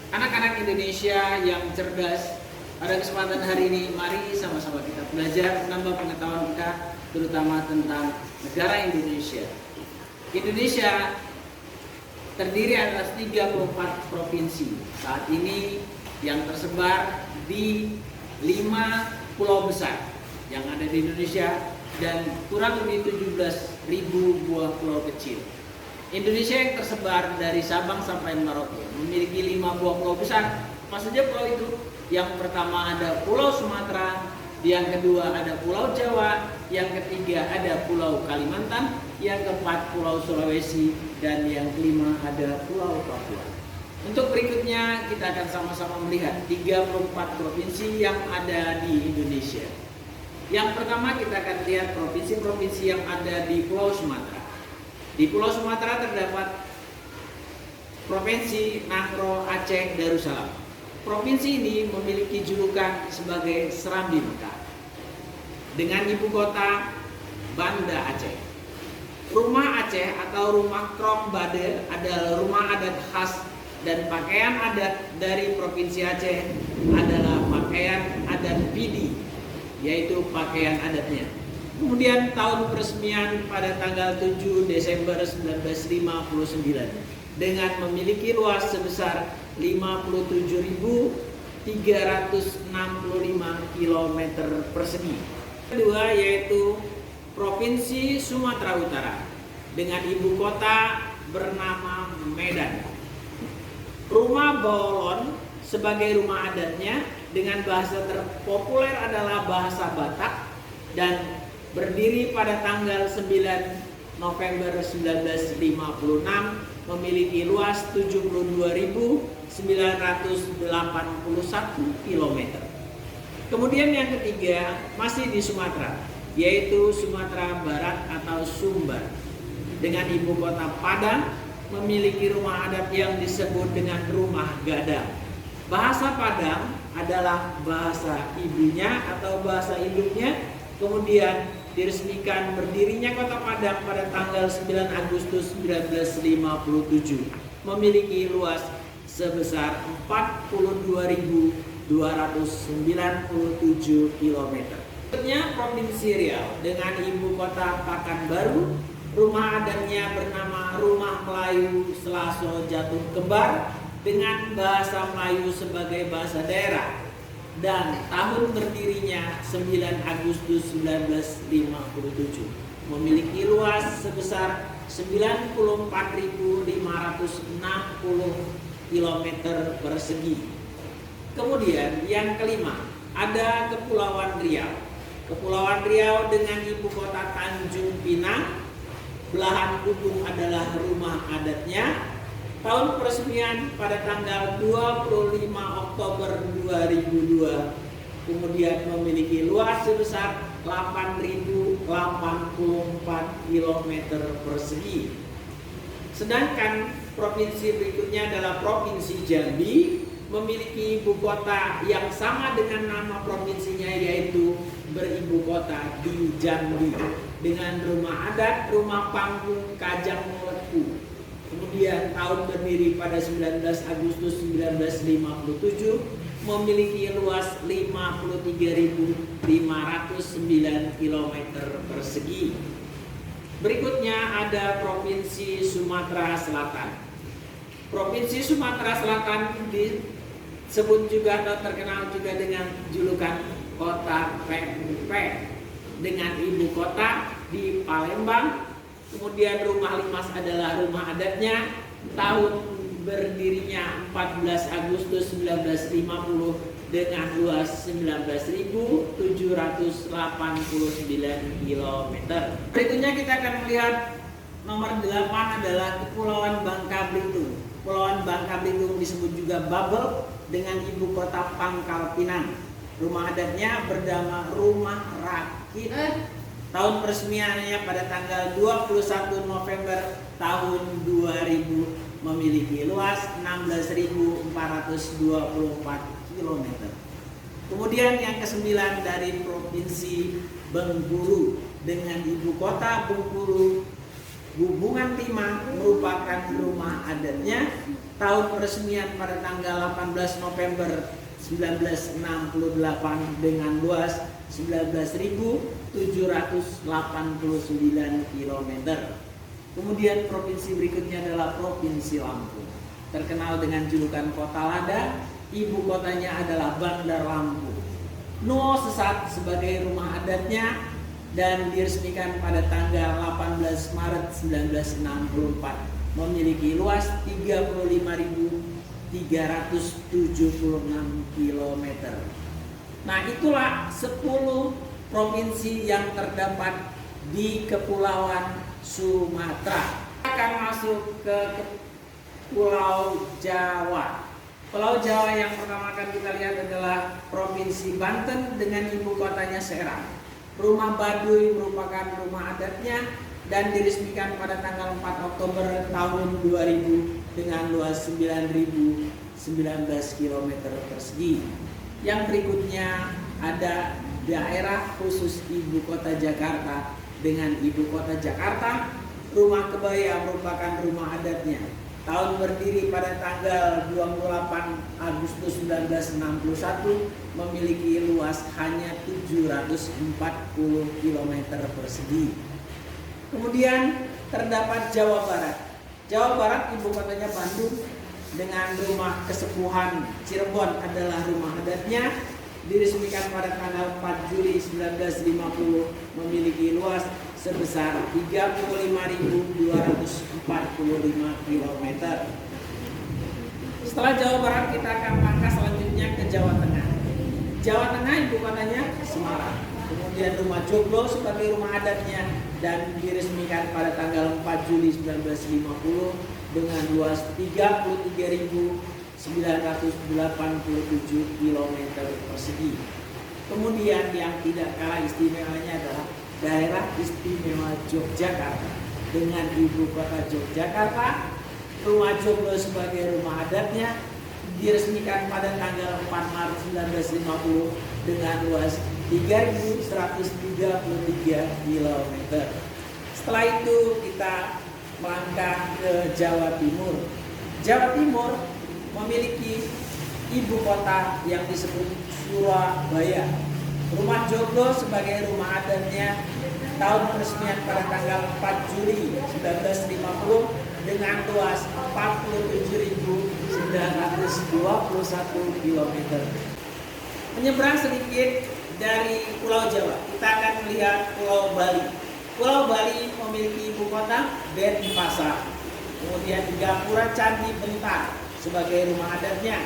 Anak-anak Indonesia yang cerdas, pada kesempatan hari ini mari sama-sama kita belajar menambah pengetahuan kita terutama tentang negara Indonesia. Indonesia terdiri atas 34 provinsi saat ini yang tersebar di 5 pulau besar yang ada di Indonesia dan kurang lebih 17.000 buah pulau kecil. Indonesia yang tersebar dari Sabang sampai Merauke memiliki 5 buah pulau besar. Apa saja pulau itu? Yang pertama ada Pulau Sumatera, yang kedua ada Pulau Jawa, yang ketiga ada Pulau Kalimantan, yang keempat Pulau Sulawesi, dan yang kelima ada Pulau Papua. Untuk berikutnya kita akan sama-sama melihat 34 provinsi yang ada di Indonesia. Yang pertama kita akan lihat provinsi-provinsi yang ada di Pulau Sumatera. Di Pulau Sumatera terdapat Provinsi Nangro Aceh Darussalam. Provinsi ini memiliki julukan sebagai Serambi Mekah dengan ibu kota Banda Aceh. Rumah Aceh atau rumah Krong Bade adalah rumah adat khas dan pakaian adat dari Provinsi Aceh adalah pakaian adat Pidi, yaitu pakaian adatnya. Kemudian tahun peresmian pada tanggal 7 Desember 1959 dengan memiliki luas sebesar 57.365 km persegi. Kedua yaitu Provinsi Sumatera Utara dengan ibu kota bernama Medan. Rumah Bolon sebagai rumah adatnya dengan bahasa terpopuler adalah bahasa Batak dan berdiri pada tanggal 9 November 1956 memiliki luas 72.981 km. Kemudian yang ketiga masih di Sumatera, yaitu Sumatera Barat atau Sumbar dengan ibu kota Padang memiliki rumah adat yang disebut dengan rumah gadang. Bahasa Padang adalah bahasa ibunya atau bahasa induknya. Kemudian diresmikan berdirinya Kota Padang pada tanggal 9 Agustus 1957 memiliki luas sebesar 42.297 km. Berikutnya Provinsi Riau dengan ibu kota Pekanbaru, rumah adatnya bernama Rumah Melayu Selaso Jatuh Kembar dengan bahasa Melayu sebagai bahasa daerah. Dan tahun berdirinya 9 Agustus 1957 memiliki luas sebesar 94.560 km persegi. Kemudian yang kelima ada Kepulauan Riau. Kepulauan Riau dengan ibu kota Tanjung Pinang, belahan ujung adalah rumah adatnya. Tahun peresmian pada tanggal 25 Oktober 2002, kemudian memiliki luas sebesar 8.084 km persegi. Sedangkan provinsi berikutnya adalah Provinsi Jambi, memiliki ibu kota yang sama dengan nama provinsinya, yaitu beribu kota di Jambi dengan rumah adat Rumah Panggung Kajang Melepu. Kemudian tahun berdiri pada 19 Agustus 1957 memiliki luas 53.509 km persegi. Berikutnya ada Provinsi Sumatera Selatan. Provinsi Sumatera Selatan disebut juga atau terkenal juga dengan julukan Kota Pempek dengan ibu kota di Palembang. Kemudian Rumah Limas adalah rumah adatnya. Tahun berdirinya 14 Agustus 1950 dengan luas 19.789 km. Berikutnya kita akan melihat nomor 8 adalah Kepulauan Bangka Belitung. Kepulauan Bangka Belitung disebut juga Babel dengan ibu kota Pangkal Pinang. Rumah adatnya bernama Rumah Rakit. Tahun peresmiannya pada tanggal 21 November tahun 2000 memiliki luas 16.424 km. Kemudian yang kesembilan dari Provinsi Bengkulu dengan ibu kota Bengkulu, Hubungan Timah merupakan rumah adatnya. tahun peresmian pada tanggal 18 November 1968 dengan luas 19.789 km. Kemudian provinsi berikutnya adalah Provinsi Lampung. Terkenal dengan julukan Kota Lada, ibu kotanya adalah Bandar Lampung. Nuo Sesat sebagai rumah adatnya dan diresmikan pada tanggal 18 Maret 1964. Memiliki luas 35.376 km. Nah, itulah 10 provinsi yang terdapat di Kepulauan Sumatera. Akan masuk ke Pulau Jawa. Pulau Jawa yang pertama akan kita lihat adalah Provinsi Banten dengan ibu kotanya Serang. Rumah Baduy merupakan rumah adatnya dan diresmikan pada tanggal 4 Oktober tahun 2000 dengan luas 9.019 km persegi. Yang berikutnya ada daerah khusus ibu kota Jakarta dengan ibu kota Jakarta. Rumah Kebaya merupakan rumah adatnya. Tahun berdiri pada tanggal 28 Agustus 1961, memiliki luas hanya 740 km persegi. Kemudian terdapat Jawa Barat. Jawa Barat ibu kotanya Bandung dengan rumah kesepuhan Cirebon adalah rumah adatnya. Diresmikan pada tanggal 4 Juli 1950, memiliki luas sebesar 35.245 km. Setelah Jawa Barat kita akan langkah selanjutnya ke Jawa Tengah. Jawa Tengah ibu kotanya Semarang. Kemudian rumah Joglo sebagai rumah adatnya dan diresmikan pada tanggal 4 Juli 1950 dengan luas 33.987 km persegi. Kemudian yang tidak kalah istimewanya adalah Daerah Istimewa Yogyakarta dengan ibu kota Yogyakarta. Rumah Joglo sebagai rumah adatnya diresmikan pada tanggal 4 Maret 1950 dengan luas 3.133 km. Setelah itu kita melangkah ke Jawa Timur. Jawa Timur memiliki ibu kota yang disebut Surabaya. Rumah Joglo sebagai rumah adatnya tahun peresmian pada tanggal 4 Juli 1950 dengan luas 47.921 km. Menyeberang sedikit dari Pulau Jawa, kita akan melihat Pulau Bali. Pulau Bali memiliki ibu kota Denpasar. Kemudian Gapura Candi Bentar sebagai rumah adatnya